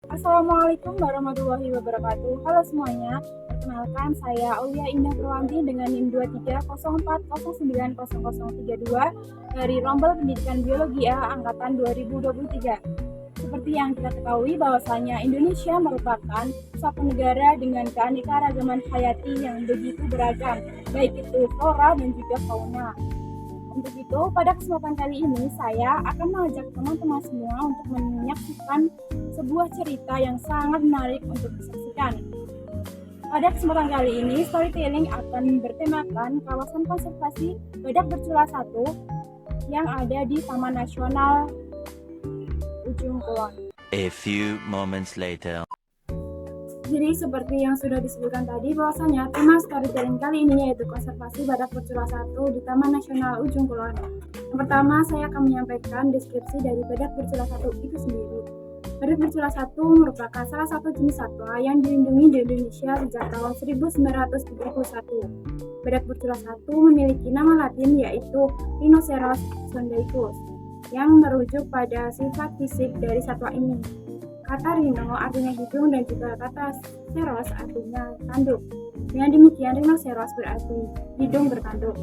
Assalamualaikum warahmatullahi wabarakatuh. Halo semuanya, perkenalkan saya Aulia Indah Purwanti dengan NIM 2304090032 dari Rombel Pendidikan Biologi A Angkatan 2023. Seperti yang kita ketahui bahwasanya Indonesia merupakan suatu negara dengan keanekaragaman hayati yang begitu beragam, baik itu flora dan juga fauna. Untuk itu, pada kesempatan kali ini saya akan mengajak teman-teman semua untuk menyaksikan sebuah cerita yang sangat menarik untuk disaksikan. Pada kesempatan kali ini, storytelling akan bertemakan kawasan konservasi Badak Bercula 1 yang ada di Taman Nasional Ujung Kulon. A few moments later. Jadi seperti yang sudah disebutkan tadi, bahwasanya tema storytelling kali ini yaitu konservasi Badak Bercula 1 di Taman Nasional Ujung Kulon. Yang pertama, saya akan menyampaikan deskripsi dari Badak Bercula 1 itu sendiri. Badak Bercula 1 merupakan salah satu jenis satwa yang dilindungi di Indonesia sejak tahun 1971. Badak Bercula 1 memiliki nama latin yaitu Rhinoceros sondaicus, yang merujuk pada sifat fisik dari satwa ini. Kata rhino artinya hidung dan juga kata ceros artinya tanduk. Dengan demikian rhinoceros berarti hidung bertanduk.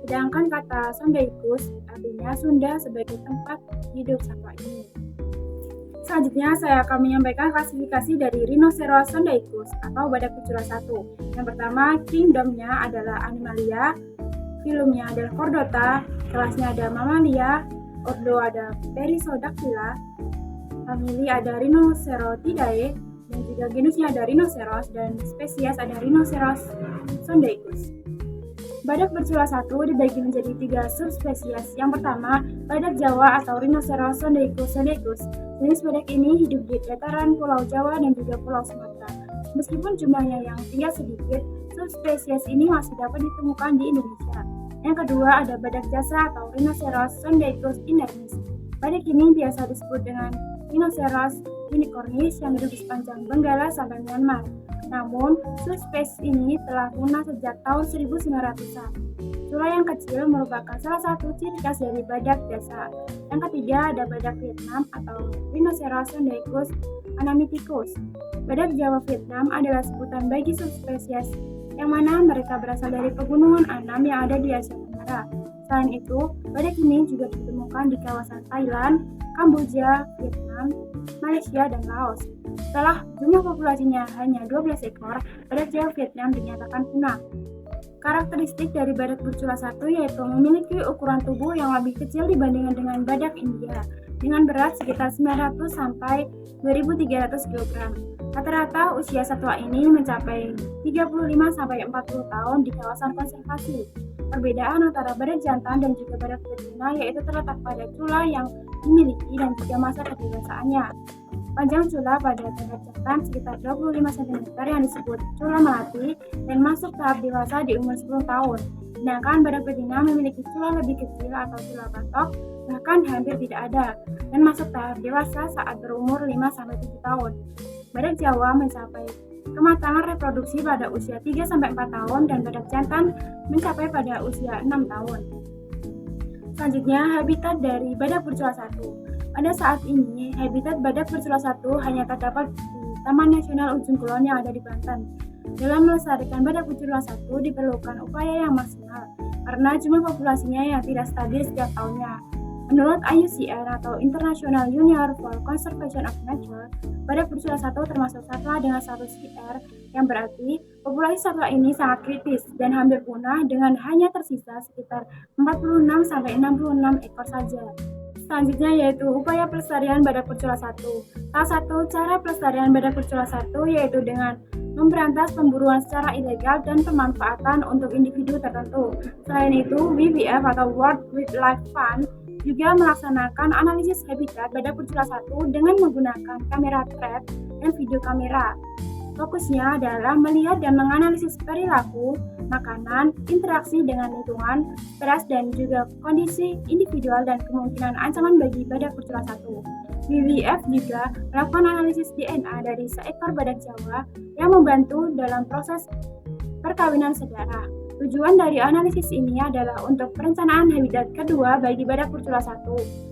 Sedangkan kata sondaicus artinya Sunda sebagai tempat hidup satwa ini. Selanjutnya saya akan menyampaikan klasifikasi dari Rhinoceros sondaicus atau Badak Bercula 1. Yang pertama, kingdomnya adalah Animalia, filumnya adalah Chordata, kelasnya ada Mammalia, ordo ada Perissodactyla, famili ada Rhinocerotidae, dan juga genusnya ada Rhinoceros, dan spesies ada Rhinoceros sondaicus. Badak Bercula 1 dibagi menjadi 3 subspesies. Yang pertama, Badak Jawa atau Rhinoceros sondaicus sondaicus. Jenis badak ini hidup di dataran Pulau Jawa dan juga Pulau Sumatera. Meskipun jumlahnya yang tidak sedikit, subspesies ini masih dapat ditemukan di Indonesia. Yang kedua ada Badak Jasa atau Rhinoceros sondaicus inermis. Badak ini biasa disebut dengan Rhinoceros unicornis yang hidup di sepanjang Benggala sampai Myanmar. Namun, subspesies ini telah punah sejak tahun 1900-an. Cula yang kecil merupakan salah satu ciri khas dari Badak Jasa. Yang ketiga ada Badak Vietnam atau Rhinoceros sondaicus anamithicus. Badak Jawa Vietnam adalah sebutan bagi subspesies yang mana mereka berasal dari pegunungan Annam yang ada di Asia Tenggara. Selain itu, badak ini juga ditemukan di kawasan Thailand, Kamboja, Vietnam, Malaysia, dan Laos. Setelah jumlah populasinya hanya 12 ekor, badak Jawa Vietnam dinyatakan punah. Karakteristik dari Badak Bercula 1 yaitu memiliki ukuran tubuh yang lebih kecil dibandingkan dengan badak India, dengan berat sekitar 900 sampai 2.300 kg. Rata-rata usia satwa ini mencapai 35 sampai 40 tahun di kawasan konservasi. Perbedaan antara badak jantan dan juga badak betina yaitu terletak pada cula yang dimiliki dan juga masa kedewasaannya. Panjang cula pada badak jantan sekitar 25 cm yang disebut cula melati dan masuk tahap dewasa di umur 10 tahun. Sedangkan badak betina memiliki cula lebih kecil atau cula batok bahkan hampir tidak ada dan masuk tahap dewasa saat berumur 5 sampai 7 tahun. Badak Jawa mencapai kematangan reproduksi pada usia 3-4 tahun dan badak jantan mencapai pada usia 6 tahun. Selanjutnya, habitat dari Badak Bercula 1. Pada saat ini, habitat Badak Bercula 1 hanya terdapat di Taman Nasional Ujung Kulon yang ada di Banten. Dalam melestarikan Badak Bercula 1 diperlukan upaya yang maksimal karena jumlah populasinya yang tidak stabil setiap tahunnya. Menurut IUCN atau International Union for Conservation of Nature, Badak Bercula 1 termasuk satwa dengan status IR yang berarti populasi satwa ini sangat kritis dan hampir punah dengan hanya tersisa sekitar 46-66 ekor saja. Selanjutnya yaitu upaya pelestarian Badak Bercula 1. Salah satu cara pelestarian Badak Bercula 1 yaitu dengan memberantas pemburuan secara ilegal dan pemanfaatan untuk individu tertentu. Selain itu, WWF atau World Wildlife Fund juga melaksanakan analisis habitat Badak Bercula 1 dengan menggunakan kamera trap dan video kamera. Fokusnya adalah melihat dan menganalisis perilaku, makanan, interaksi dengan lingkungan, stres dan juga kondisi individual dan kemungkinan ancaman bagi Badak Bercula 1. WWF juga melakukan analisis DNA dari seekor badak Jawa yang membantu dalam proses perkawinan saudara. Tujuan dari analisis ini adalah untuk perencanaan habitat kedua bagi Badak Bercula 1,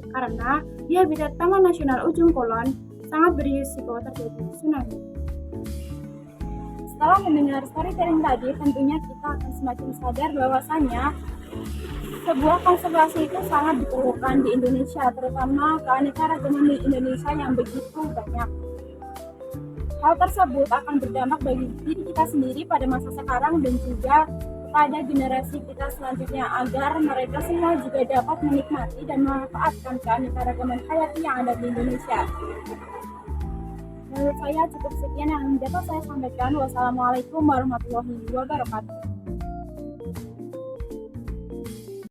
karena di habitat Taman Nasional Ujung Kulon sangat berisiko terjadi tsunami. Setelah mendengar storytelling tadi, tentunya kita akan semakin sadar bahwasanya sebuah konservasi itu sangat diperlukan di Indonesia, terutama keanekaragaman di Indonesia yang begitu banyak. Hal tersebut akan berdampak bagi diri kita sendiri pada masa sekarang dan juga kepada generasi kita selanjutnya agar mereka semua juga dapat menikmati dan memanfaatkan keanekaragaman hayati yang ada di Indonesia. Menurut saya cukup sekian yang dapat saya sampaikan. Wassalamualaikum warahmatullahi wabarakatuh.